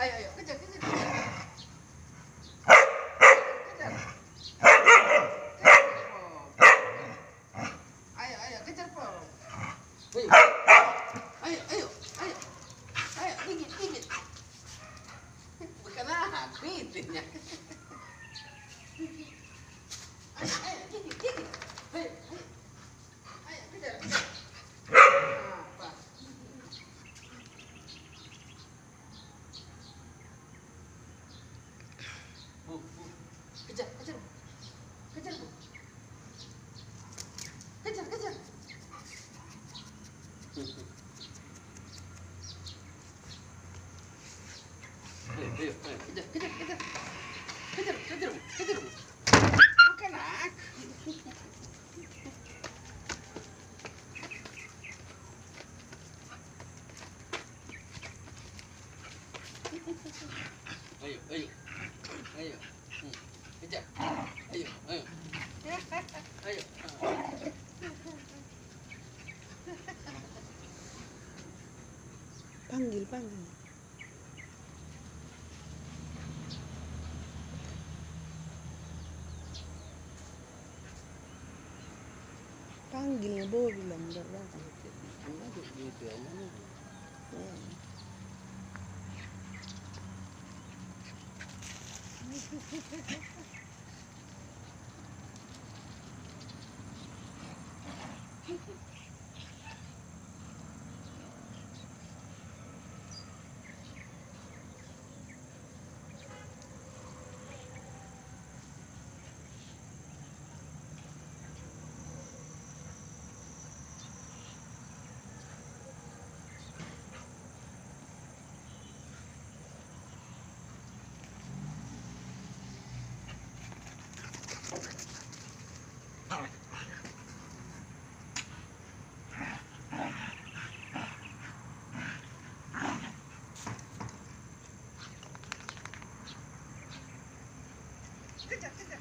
Ayo, ayo, kejar, kejar, kejar. Kejar. Ayo, ayo, kejar, Pom. Ayo, ayo, ayo, ayo. Ayo, gigit, gigit. Bukan aku itunya. Ayo, ayo, gigit, gigit. Ayo, ayo. Ayo, kejar, kejar. Apa? Bu, bu. Kejar, kejar. Kejar, Bu. Kejar, kejar. Ayo, ayo, ayo. Kejar, kejar, kejar. Kejar, kejar, Bu. Kejar, Bu. Bukan aku. Ayo, ayo. Ayo. Kejar. Ayo, ayo. Ayo. Panggil, panggil. Panggilnya bawa bilang belakang. Gitu aja nih. Kejar, kejar.